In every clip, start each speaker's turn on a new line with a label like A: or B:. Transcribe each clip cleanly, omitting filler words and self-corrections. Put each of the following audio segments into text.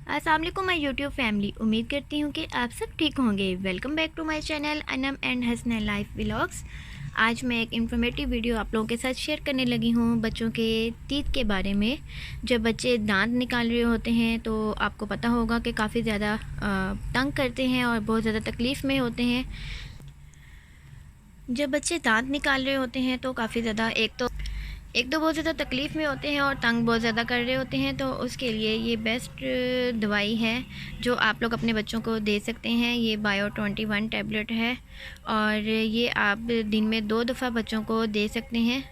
A: अस्सलाम वालेकुम my YouTube family. उम्मीद करती हूँ कि आप सब ठीक होंगे। Welcome back to my channel Anam and Hasnain life vlogs. आज मैं एक इन्फॉर्मेटिव वीडियो आप लोगों के साथ शेयर करने लगी हूँ बच्चों के टीथ के बारे में। जब बच्चे दांत निकाल रहे होते हैं तो आपको पता होगा कि काफ़ी ज़्यादा तंग करते हैं और बहुत ज़्यादा तकलीफ़ में होते हैं। जब बच्चे दांत निकाल रहे होते हैं तो काफ़ी ज़्यादा एक तो बहुत ज़्यादा तकलीफ़ में होते हैं और तंग बहुत ज़्यादा कर रहे होते हैं। तो उसके लिए ये बेस्ट दवाई है जो आप लोग अपने बच्चों को दे सकते हैं। ये बायो 21 टैबलेट है और ये आप दिन में 2 दफ़ा बच्चों को दे सकते हैं।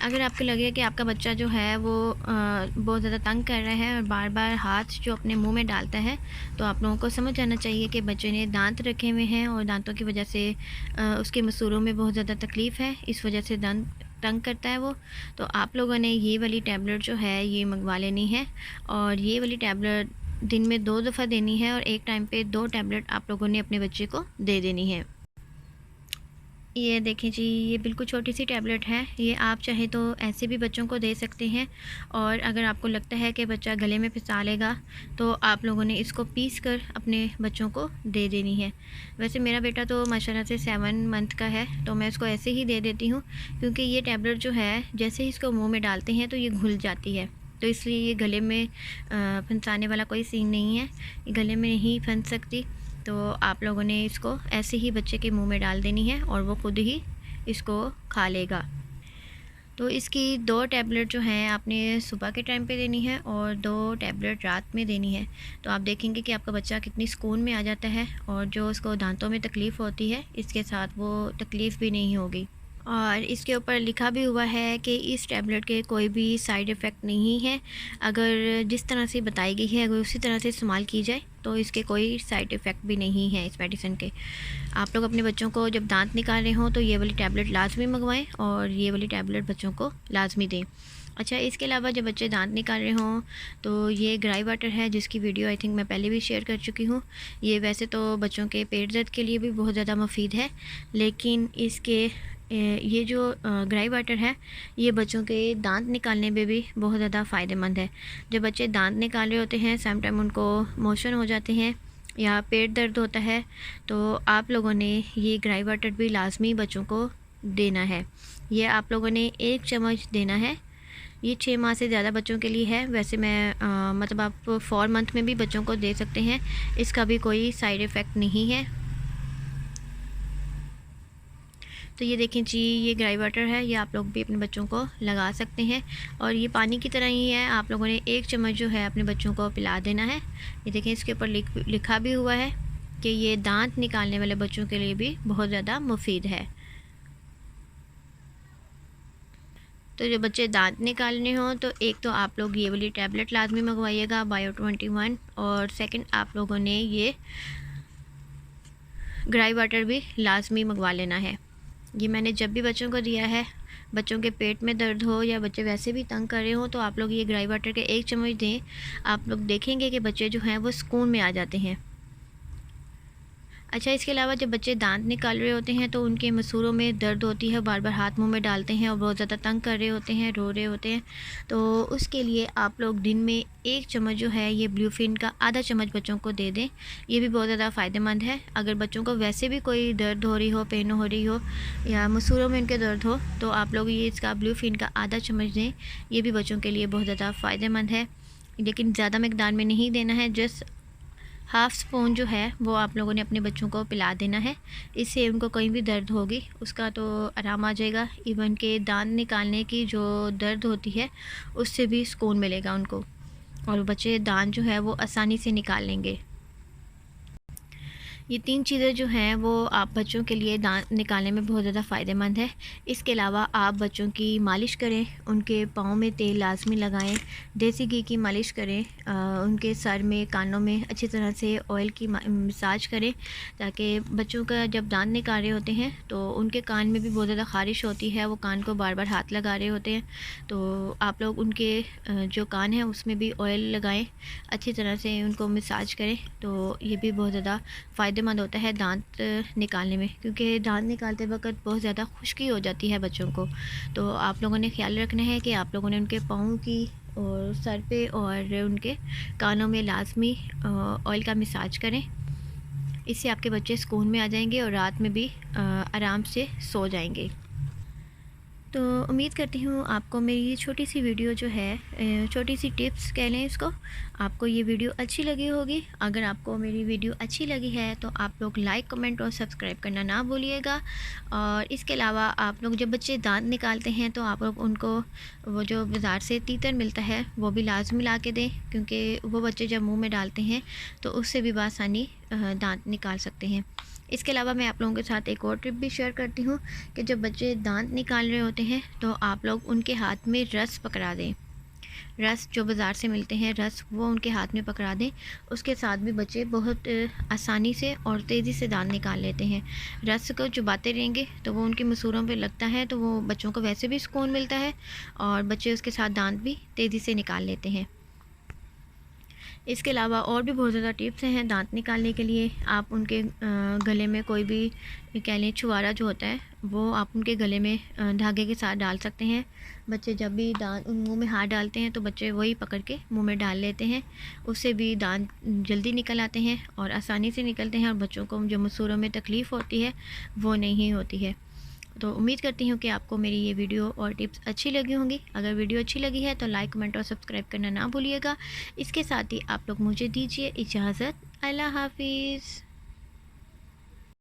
A: अगर आपको लगे कि आपका बच्चा जो है वो बहुत ज़्यादा तंग कर रहा है और बार बार हाथ जो अपने मुंह में डालता है, तो आप लोगों को समझ जाना चाहिए कि बच्चे ने दांत रखे हुए हैं और दांतों की वजह से उसके मसूड़ों में बहुत ज़्यादा तकलीफ़ है। इस वजह से दांत तंग करता है वो। तो आप लोगों ने ये वाली टैबलेट जो है ये मंगवा लेनी है और ये वाली टैबलेट दिन में 2 दफ़ा देनी है और एक टाइम पे 2 टैबलेट आप लोगों ने अपने बच्चे को दे देनी है। ये देखें जी, ये बिल्कुल छोटी सी टैबलेट है। ये आप चाहे तो ऐसे भी बच्चों को दे सकते हैं और अगर आपको लगता है कि बच्चा गले में फिसा लेगा तो आप लोगों ने इसको पीस कर अपने बच्चों को दे देनी है। वैसे मेरा बेटा तो माशाल्लाह से 7 मंथ का है तो मैं इसको ऐसे ही दे देती हूँ, क्योंकि ये टैबलेट जो है जैसे ही इसको मुँह में डालते हैं तो ये घुल जाती है। तो इसलिए ये गले में फंसाने वाला कोई सीन नहीं है, ये गले में नहीं फंस सकती। तो आप लोगों ने इसको ऐसे ही बच्चे के मुंह में डाल देनी है और वो खुद ही इसको खा लेगा। तो इसकी 2 टैबलेट जो हैं आपने सुबह के टाइम पे देनी है और 2 टैबलेट रात में देनी है। तो आप देखेंगे कि आपका बच्चा कितनी सुकून में आ जाता है और जो उसको दांतों में तकलीफ़ होती है इसके साथ वो तकलीफ़ भी नहीं होगी। और इसके ऊपर लिखा भी हुआ है कि इस टैबलेट के कोई भी साइड इफ़ेक्ट नहीं है। अगर जिस तरह से बताई गई है अगर उसी तरह से इस्तेमाल की जाए तो इसके कोई साइड इफ़ेक्ट भी नहीं है इस मेडिसिन के। आप लोग अपने बच्चों को जब दांत निकाल रहे हों तो ये वाली टैबलेट लाजमी मंगवाएं और ये वाली टैबलेट बच्चों को लाजमी दें। अच्छा, इसके अलावा जब बच्चे दांत निकाल रहे हों तो ये ग्राई वाटर है जिसकी वीडियो आई थिंक मैं पहले भी शेयर कर चुकी हूँ। ये वैसे तो बच्चों के पेट दर्द के लिए भी बहुत ज़्यादा मुफीद है, लेकिन इसके ये जो ग्राई वाटर है ये बच्चों के दांत निकालने में भी बहुत ज़्यादा फ़ायदेमंद है। जब बच्चे दांत निकाल रहे होते हैं सम टाइम उनको मोशन हो जाते हैं या पेट दर्द होता है, तो आप लोगों ने ये ग्राई वाटर भी लाजमी बच्चों को देना है। ये आप लोगों ने 1 चम्मच देना है। ये 6 माह से ज़्यादा बच्चों के लिए है। वैसे मैं मतलब आप 4 मंथ में भी बच्चों को दे सकते हैं, इसका भी कोई साइड इफ़ेक्ट नहीं है। तो ये देखें जी, ये ग्राई वाटर है, ये आप लोग भी अपने बच्चों को लगा सकते हैं और ये पानी की तरह ही है। आप लोगों ने 1 चम्मच जो है अपने बच्चों को पिला देना है। ये देखें, इसके ऊपर लिखा भी हुआ है कि ये दांत निकालने वाले बच्चों के लिए भी बहुत ज़्यादा मुफीद है। तो जब बच्चे दांत निकालने हों तो एक तो आप लोग ये वाली टैबलेट लाजमी मंगवाइएगा बायो 21, और सेकंड आप लोगों ने ये ग्राई वाटर भी लाजमी मंगवा लेना है। ये मैंने जब भी बच्चों को दिया है, बच्चों के पेट में दर्द हो या बच्चे वैसे भी तंग कर रहे हो, तो आप लोग ये ग्राई वाटर के 1 चम्मच दें। आप लोग देखेंगे कि बच्चे जो हैं वो सुकून में आ जाते हैं। अच्छा, इसके अलावा जब बच्चे दांत निकाल रहे होते हैं तो उनके मसूड़ों में दर्द होती है, बार बार हाथ मुंह में डालते हैं और बहुत ज़्यादा तंग कर रहे होते हैं, रो रहे होते हैं, तो उसके लिए आप लोग दिन में 1 चम्मच जो है ये ब्लूफिन का आधा चम्मच बच्चों को दे दें। ये भी बहुत ज़्यादा फ़ायदेमंद है। अगर बच्चों को वैसे भी कोई दर्द हो रही हो, पेन हो रही हो या मसूड़ों में उनके दर्द हो, तो आप लोग ये इसका ब्लूफिन का आधा चम्मच दें। ये भी बच्चों के लिए बहुत ज़्यादा फ़ायदेमंद है, लेकिन ज़्यादा मकदार में नहीं देना है। जस्ट हाफ़ स्पून जो है वो आप लोगों ने अपने बच्चों को पिला देना है। इससे उनको कहीं भी दर्द होगी उसका तो आराम आ जाएगा। इवन के दांत निकालने की जो दर्द होती है उससे भी सुकून मिलेगा उनको और बच्चे दांत जो है वो आसानी से निकाल लेंगे। ये 3 चीज़ें जो हैं वो आप बच्चों के लिए दांत निकालने में बहुत ज़्यादा फ़ायदेमंद है। इसके अलावा आप बच्चों की मालिश करें, उनके पाँव में तेल लाज़मी लगाएं, देसी घी की मालिश करें, उनके सर में, कानों में अच्छी तरह से ऑयल की मसाज करें, ताकि बच्चों का जब दांत निकाल रहे होते हैं तो उनके कान में भी बहुत ज़्यादा ख़ारिश होती है, वो कान को बार बार हाथ लगा रहे होते हैं। तो आप लोग उनके जो कान है उसमें भी ऑयल लगाएँ, अच्छी तरह से उनको मसाज करें, तो ये भी बहुत ज़्यादा फ़ायदेमंद होता है दांत निकालने में, क्योंकि दांत निकालते वक्त बहुत ज़्यादा खुश्की हो जाती है बच्चों को। तो आप लोगों ने ख्याल रखना है कि आप लोगों ने उनके पाँव की और सर पे और उनके कानों में लाजमी ऑयल का मसाज करें। इससे आपके बच्चे सुकून में आ जाएंगे और रात में भी आराम से सो जाएंगे। तो उम्मीद करती हूँ आपको मेरी ये छोटी सी वीडियो जो है, छोटी सी टिप्स कह लें इसको, आपको ये वीडियो अच्छी लगी होगी। अगर आपको मेरी वीडियो अच्छी लगी है तो आप लोग लाइक, कमेंट और सब्सक्राइब करना ना भूलिएगा। और इसके अलावा आप लोग जब बच्चे दांत निकालते हैं तो आप लोग उनको वो जो बाज़ार से तीतर मिलता है वो भी लाजमी ला के दें, क्योंकि वो बच्चे जब मुँह में डालते हैं तो उससे भी बआसानी दांत निकाल सकते हैं। इसके अलावा मैं आप लोगों के साथ एक और टिप भी शेयर करती हूँ कि जब बच्चे दांत निकाल रहे होते हैं तो आप लोग उनके हाथ में रस पकड़ा दें। रस जो बाज़ार से मिलते हैं रस, वो उनके हाथ में पकड़ा दें। उसके साथ भी बच्चे बहुत आसानी से और तेज़ी से दांत निकाल लेते हैं। रस को चबाते रहेंगे तो वो उनकी मसूड़ों पे लगता है, तो वो बच्चों को वैसे भी सुकून मिलता है और बच्चे उसके साथ दांत भी तेज़ी से निकाल लेते हैं। इसके अलावा और भी बहुत ज़्यादा टिप्स हैं दांत निकालने के लिए। आप उनके गले में कोई भी कह लें छुआरा जो होता है वो आप उनके गले में धागे के साथ डाल सकते हैं। बच्चे जब भी दांत मुंह में हाथ डालते हैं तो बच्चे वही पकड़ के मुंह में डाल लेते हैं। उससे भी दांत जल्दी निकल आते हैं और आसानी से निकलते हैं और बच्चों को जो मसूड़ों में तकलीफ़ होती है वो नहीं होती है। तो उम्मीद करती हूँ कि आपको मेरी ये वीडियो और टिप्स अच्छी लगी होंगी। अगर वीडियो अच्छी लगी है तो लाइक, कमेंट और सब्सक्राइब करना ना भूलिएगा। इसके साथ ही आप लोग मुझे दीजिए इजाज़त। अल्लाह हाफिज़।